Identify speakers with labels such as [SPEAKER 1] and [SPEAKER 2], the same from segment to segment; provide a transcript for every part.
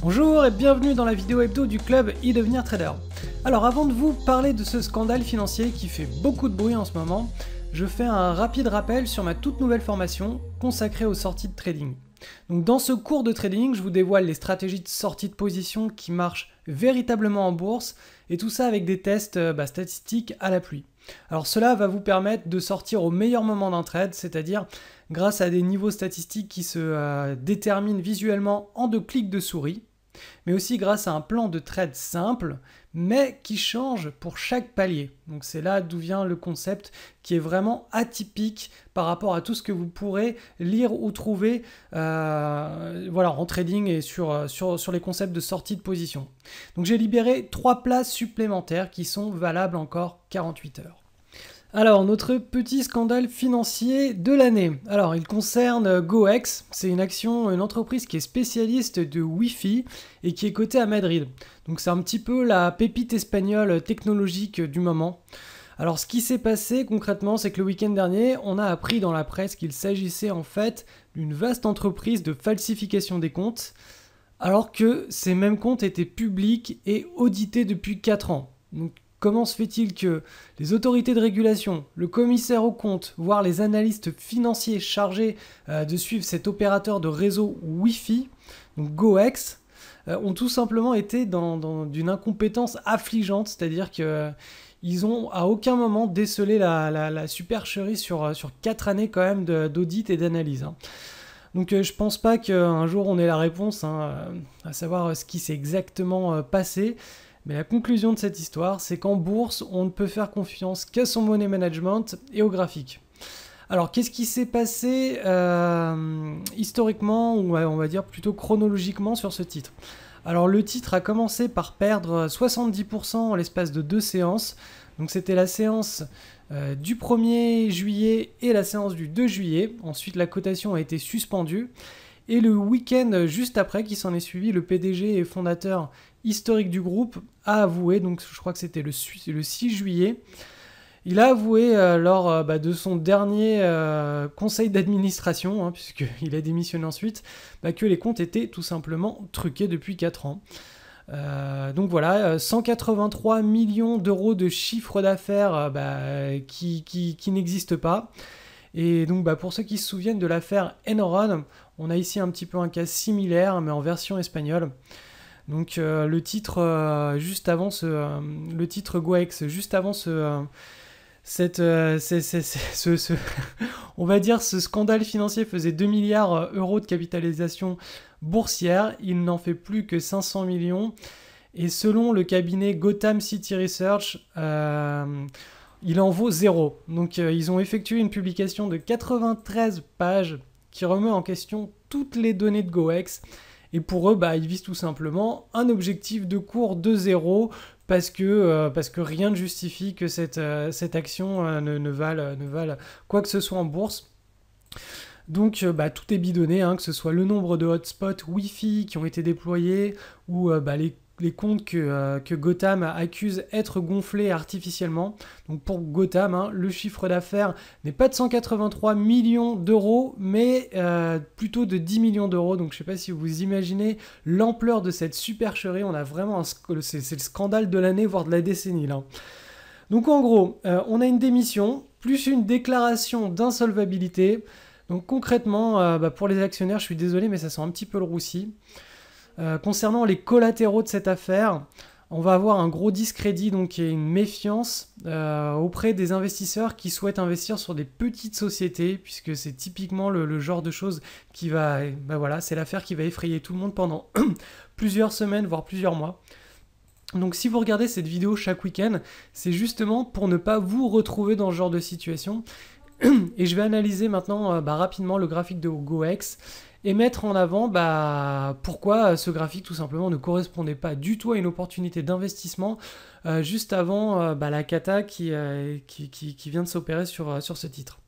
[SPEAKER 1] Bonjour et bienvenue dans la vidéo hebdo du club e-devenir trader. Alors avant de vous parler de ce scandale financier qui fait beaucoup de bruit en ce moment, je fais un rapide rappel sur ma toute nouvelle formation consacrée aux sorties de trading. Donc dans ce cours de trading, je vous dévoile les stratégies de sortie de position qui marchent véritablement en bourse et tout ça avec des tests statistiques à la pluie. Alors cela va vous permettre de sortir au meilleur moment d'un trade, c'est-à-dire grâce à des niveaux statistiques qui se déterminent visuellement en 2 clics de souris, mais aussi grâce à un plan de trade simple, mais qui change pour chaque palier. Donc c'est là d'où vient le concept qui est vraiment atypique par rapport à tout ce que vous pourrez lire ou trouver en trading et sur les concepts de sortie de position. Donc j'ai libéré 3 places supplémentaires qui sont valables encore 48 heures. Alors, notre petit scandale financier de l'année. Alors, il concerne GoEx. C'est une entreprise qui est spécialiste de Wi-Fi et qui est cotée à Madrid. Donc, c'est un petit peu la pépite espagnole technologique du moment. Alors, ce qui s'est passé concrètement, c'est que le week-end dernier, on a appris dans la presse qu'il s'agissait en fait d'une vaste entreprise de falsification des comptes, alors que ces mêmes comptes étaient publics et audités depuis 4 ans. Donc, comment se fait-il que les autorités de régulation, le commissaire aux comptes, voire les analystes financiers chargés de suivre cet opérateur de réseau Wi-Fi, donc GoEx, ont tout simplement été d'une incompétence affligeante, c'est-à-dire qu'ils ont à aucun moment décelé la supercherie sur 4 années quand même d'audit et d'analyse. Donc je pense pas qu'un jour on ait la réponse à savoir ce qui s'est exactement passé. Mais la conclusion de cette histoire, c'est qu'en bourse, on ne peut faire confiance qu'à son money management et au graphique. Alors, qu'est-ce qui s'est passé historiquement, ou on va dire plutôt chronologiquement sur ce titre? Alors, le titre a commencé par perdre 70% en l'espace de 2 séances. Donc, c'était la séance du 1er juillet et la séance du 2 juillet. Ensuite, la cotation a été suspendue. Et le week-end juste après qui s'en est suivi, le PDG et fondateur historique du groupe a avoué, donc je crois que c'était le 6 juillet, il a avoué lors de son dernier conseil d'administration, puisqu'il a démissionné ensuite, que les comptes étaient tout simplement truqués depuis 4 ans. Donc voilà, 183 millions d'euros de chiffre d'affaires qui n'existent pas. Et donc pour ceux qui se souviennent de l'affaire Enron, on a ici un petit peu un cas similaire, mais en version espagnole. Donc le titre GoEx, juste avant on va dire ce scandale financier faisait 2 milliards d'euros de capitalisation boursière. Il n'en fait plus que 500 millions. Et selon le cabinet Gotham City Research, il en vaut 0. Donc ils ont effectué une publication de 93 pages qui remet en question toutes les données de GoEx. Et pour eux, ils visent tout simplement un objectif de cours de 0 parce que rien ne justifie que cette action ne vale quoi que ce soit en bourse. Donc tout est bidonné, que ce soit le nombre de hotspots Wi-Fi qui ont été déployés ou les comptes que Gotham accuse être gonflés artificiellement. Donc pour Gotham, le chiffre d'affaires n'est pas de 183 millions d'euros, mais plutôt de 10 millions d'euros. Donc je ne sais pas si vous imaginez l'ampleur de cette supercherie. On a vraiment c'est le scandale de l'année, voire de la décennie là. Donc en gros, on a une démission, plus une déclaration d'insolvabilité. Donc concrètement, pour les actionnaires, je suis désolé, mais ça sent un petit peu le roussi. Concernant les collatéraux de cette affaire, on va avoir un gros discrédit donc et une méfiance auprès des investisseurs qui souhaitent investir sur des petites sociétés, puisque c'est typiquement le genre de choses qui va... c'est l'affaire qui va effrayer tout le monde pendant plusieurs semaines, voire plusieurs mois. Donc si vous regardez cette vidéo chaque week-end, c'est justement pour ne pas vous retrouver dans ce genre de situation. Et je vais analyser maintenant rapidement le graphique de GoEx et mettre en avant pourquoi ce graphique tout simplement ne correspondait pas du tout à une opportunité d'investissement juste avant la cata qui vient de s'opérer sur ce titre.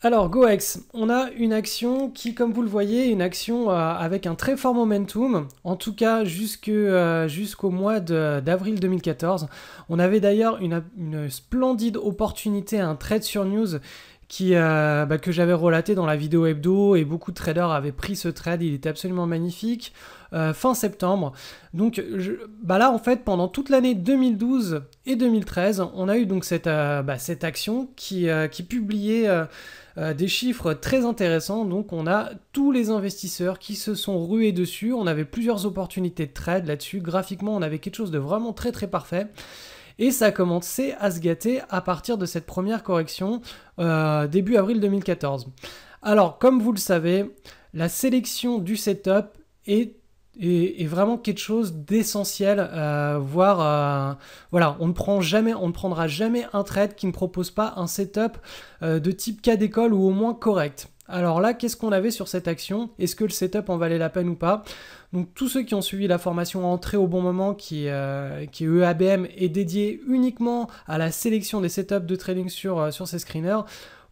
[SPEAKER 1] Alors GoEx, on a une action qui, comme vous le voyez, est une action avec un très fort momentum, en tout cas jusqu'au mois d'avril 2014. On avait d'ailleurs une splendide opportunité, un trade sur news que j'avais relaté dans la vidéo hebdo, et beaucoup de traders avaient pris ce trade, il était absolument magnifique. fin septembre. Donc là en fait pendant toute l'année 2012 et 2013 on a eu donc cette action qui publiait des chiffres très intéressants. Donc on a tous les investisseurs qui se sont rués dessus, on avait plusieurs opportunités de trade là-dessus, graphiquement on avait quelque chose de vraiment très très parfait. Et ça a commencé à se gâter à partir de cette première correction début avril 2014. Alors, comme vous le savez, la sélection du setup est vraiment quelque chose d'essentiel, voilà, on ne prendra jamais un trade qui ne propose pas un setup de type cas d'école ou au moins correct. Alors là, qu'est-ce qu'on avait sur cette action? Est-ce que le setup en valait la peine ou pas? Donc tous ceux qui ont suivi la formation entrée au bon moment, qui est EABM, est dédiée uniquement à la sélection des setups de trading sur ces screeners,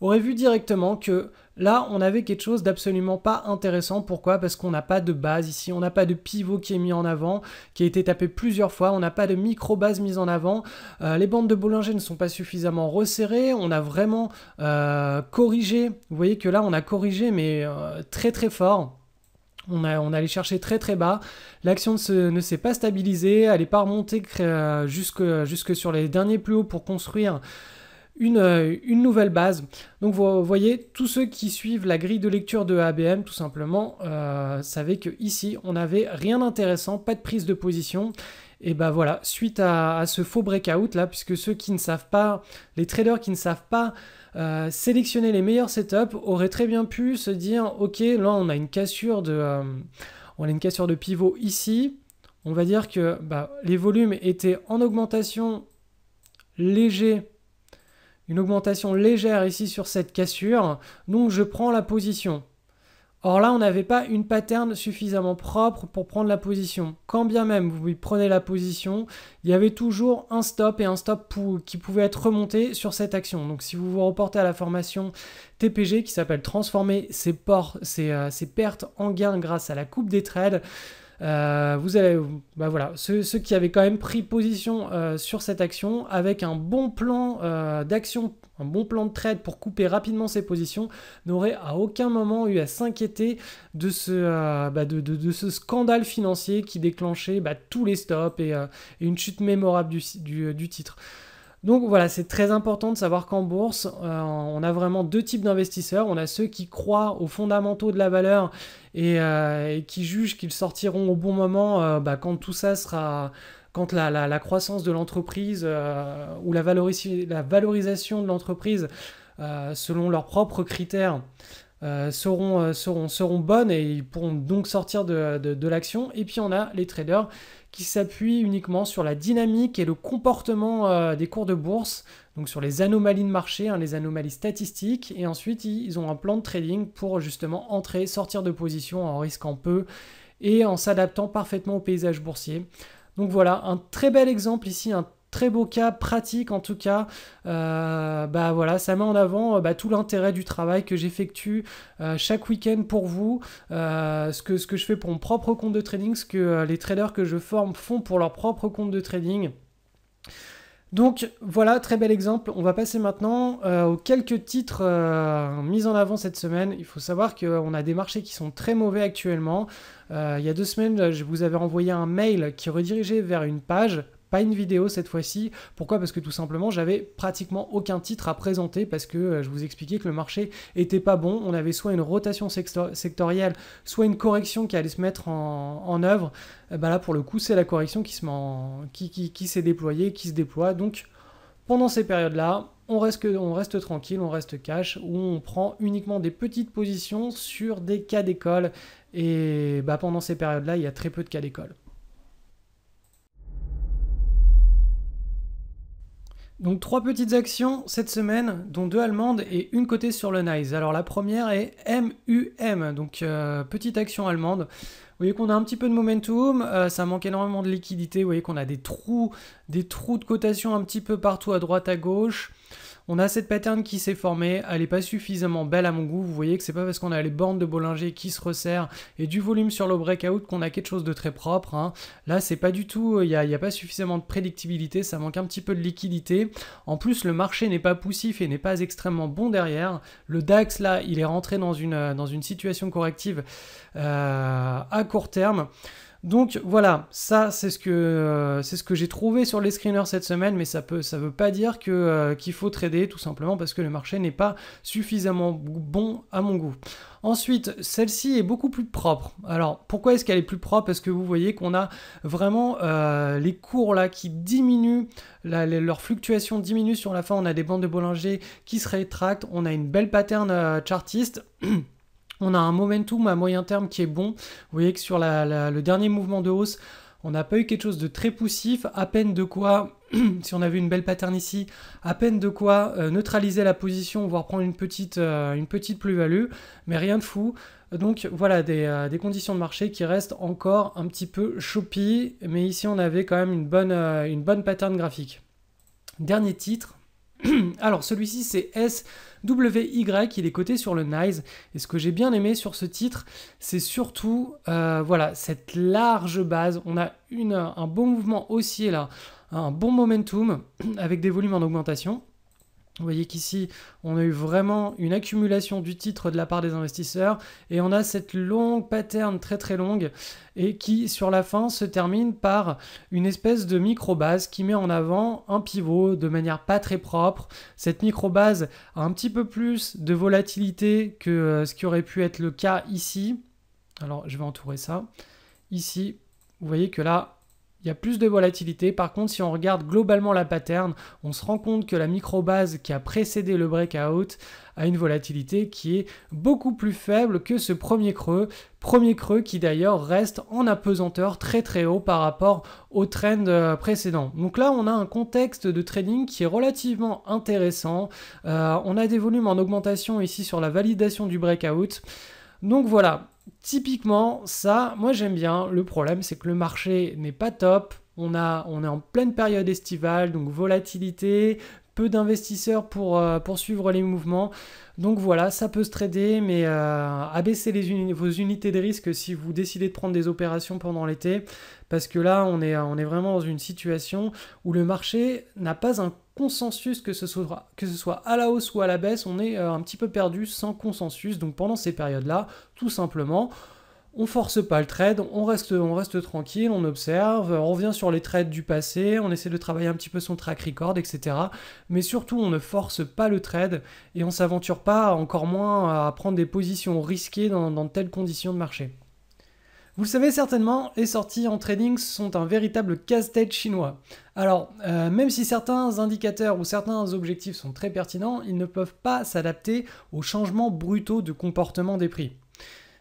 [SPEAKER 1] auraient vu directement que là, on avait quelque chose d'absolument pas intéressant. Pourquoi? Parce qu'on n'a pas de base ici, on n'a pas de pivot qui est mis en avant, qui a été tapé plusieurs fois, on n'a pas de micro-base mise en avant, les bandes de Bollinger ne sont pas suffisamment resserrées, on a vraiment corrigé, vous voyez que là, on a corrigé, mais très très fort. On allait chercher très très bas, l'action ne s'est pas stabilisée, elle n'est pas remontée jusque sur les derniers plus hauts pour construire une nouvelle base. Donc vous voyez, tous ceux qui suivent la grille de lecture de ABM, tout simplement, savaient que ici on n'avait rien d'intéressant, pas de prise de position. Et ben voilà, suite à ce faux breakout là, puisque ceux qui ne savent pas, les traders qui ne savent pas sélectionner les meilleurs setups auraient très bien pu se dire ok, là on a une cassure de pivot ici. On va dire que les volumes étaient en augmentation légère ici sur cette cassure, donc je prends la position. Or là, on n'avait pas une pattern suffisamment propre pour prendre la position. Quand bien même vous prenez la position, il y avait toujours un stop et un stop qui pouvait être remonté sur cette action. Donc si vous vous reportez à la formation TPG qui s'appelle transformer ses pertes en gains grâce à la coupe des trades, vous allez, voilà, ceux qui avaient quand même pris position sur cette action avec un bon plan d'action, un bon plan de trade pour couper rapidement ses positions, n'auraient à aucun moment eu à s'inquiéter de ce scandale financier qui déclenchait tous les stops et une chute mémorable du titre. Donc voilà, c'est très important de savoir qu'en bourse, on a vraiment deux types d'investisseurs. On a ceux qui croient aux fondamentaux de la valeur et qui jugent qu'ils sortiront au bon moment quand tout ça sera... Quand la croissance de l'entreprise ou la valorisation de l'entreprise selon leurs propres critères seront bonnes et ils pourront donc sortir de l'action. Et puis on a les traders qui s'appuient uniquement sur la dynamique et le comportement des cours de bourse, donc sur les anomalies de marché, les anomalies statistiques, et ensuite ils ont un plan de trading pour justement entrer, sortir de position en risquant peu et en s'adaptant parfaitement au paysage boursier. Donc voilà, un très bel exemple ici, un très beau cas pratique en tout cas. Voilà, ça met en avant tout l'intérêt du travail que j'effectue chaque week-end pour vous, ce que je fais pour mon propre compte de trading, ce que les traders que je forme font pour leur propre compte de trading. Donc voilà, très bel exemple. On va passer maintenant aux quelques titres mis en avant cette semaine. Il faut savoir qu'on a des marchés qui sont très mauvais actuellement. Il y a 2 semaines, je vous avais envoyé un mail qui redirigeait vers une page, pas une vidéo cette fois-ci. Pourquoi? Parce que tout simplement, j'avais pratiquement aucun titre à présenter parce que je vous expliquais que le marché était pas bon. On avait soit une rotation sectorielle, soit une correction qui allait se mettre en œuvre. Là, pour le coup, c'est la correction qui s'est déployée, qui se déploie. Donc, pendant ces périodes-là, on reste tranquille, on reste cash, où on prend uniquement des petites positions sur des cas d'école. Et pendant ces périodes-là, il y a très peu de cas d'école. Donc 3 petites actions cette semaine, dont 2 allemandes et une cotée sur le NYSE. Alors la première est MUM, donc petite action allemande. Vous voyez qu'on a un petit peu de momentum, ça manque énormément de liquidité. Vous voyez qu'on a des trous de cotation un petit peu partout à droite à gauche. On a cette pattern qui s'est formée, elle n'est pas suffisamment belle à mon goût. Vous voyez que c'est pas parce qu'on a les bornes de Bollinger qui se resserrent et du volume sur le breakout qu'on a quelque chose de très propre. Là, c'est pas du tout, il n'y a pas suffisamment de prédictibilité, ça manque un petit peu de liquidité. En plus, le marché n'est pas poussif et n'est pas extrêmement bon derrière. Le DAX, là, il est rentré dans une situation corrective à court terme. Donc voilà, ça c'est ce que j'ai trouvé sur les screeners cette semaine, mais ça veut pas dire qu'il faut trader, tout simplement parce que le marché n'est pas suffisamment bon à mon goût. Ensuite, celle-ci est beaucoup plus propre. Alors pourquoi est-ce qu'elle est plus propre? Parce que vous voyez qu'on a vraiment les cours là qui diminuent, leur fluctuation diminue sur la fin, on a des bandes de Bollinger qui se rétractent, on a une belle pattern chartiste. On a un momentum à moyen terme qui est bon. Vous voyez que sur le dernier mouvement de hausse, on n'a pas eu quelque chose de très poussif, à peine de quoi, si on avait une belle pattern ici, à peine de quoi neutraliser la position, voire prendre une petite plus-value, mais rien de fou. Donc voilà, des conditions de marché qui restent encore un petit peu choppy, mais ici on avait quand même une bonne pattern graphique. Dernier titre. Alors celui-ci c'est SWY, il est coté sur le NYSE, et ce que j'ai bien aimé sur ce titre, c'est surtout voilà, cette large base. On a un bon mouvement haussier là, un bon momentum avec des volumes en augmentation. Vous voyez qu'ici, on a eu vraiment une accumulation du titre de la part des investisseurs et on a cette longue pattern très très longue et qui sur la fin se termine par une espèce de micro-base qui met en avant un pivot de manière pas très propre. Cette micro-base a un petit peu plus de volatilité que ce qui aurait pu être le cas ici. Alors je vais entourer ça. Ici, vous voyez que là, il y a plus de volatilité. Par contre, si on regarde globalement la pattern, on se rend compte que la micro-base qui a précédé le breakout a une volatilité qui est beaucoup plus faible que ce premier creux qui d'ailleurs reste en apesanteur très très haut par rapport au trend précédent. Donc là, on a un contexte de trading qui est relativement intéressant. On a des volumes en augmentation ici sur la validation du breakout. Donc voilà, typiquement ça, moi j'aime bien. Le problème c'est que le marché n'est pas top. On est en pleine période estivale, donc volatilité, peu d'investisseurs pour suivre les mouvements. Donc voilà, ça peut se trader, mais abaissez vos unités de risque si vous décidez de prendre des opérations pendant l'été, parce que là, on est vraiment dans une situation où le marché n'a pas un consensus, que ce soit à la hausse ou à la baisse, on est un petit peu perdu sans consensus. Donc pendant ces périodes-là, tout simplement, on force pas le trade, on reste tranquille, on observe, on revient sur les trades du passé, on essaie de travailler un petit peu son track record, etc. Mais surtout, on ne force pas le trade et on s'aventure pas, encore moins, à prendre des positions risquées dans de telles conditions de marché. Vous le savez certainement, les sorties en trading sont un véritable casse-tête chinois. Alors, même si certains indicateurs ou certains objectifs sont très pertinents, ils ne peuvent pas s'adapter aux changements brutaux de comportement des prix.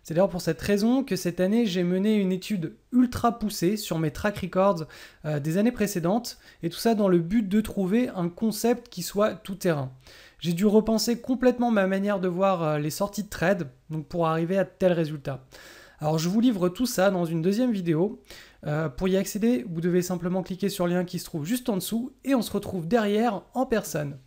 [SPEAKER 1] C'est d'ailleurs pour cette raison que cette année, j'ai mené une étude ultra poussée sur mes track records des années précédentes, et tout ça dans le but de trouver un concept qui soit tout terrain. J'ai dû repenser complètement ma manière de voir les sorties de trade, donc pour arriver à de tels résultats. Alors je vous livre tout ça dans une deuxième vidéo. Pour y accéder, vous devez simplement cliquer sur le lien qui se trouve juste en dessous, et on se retrouve derrière en personne.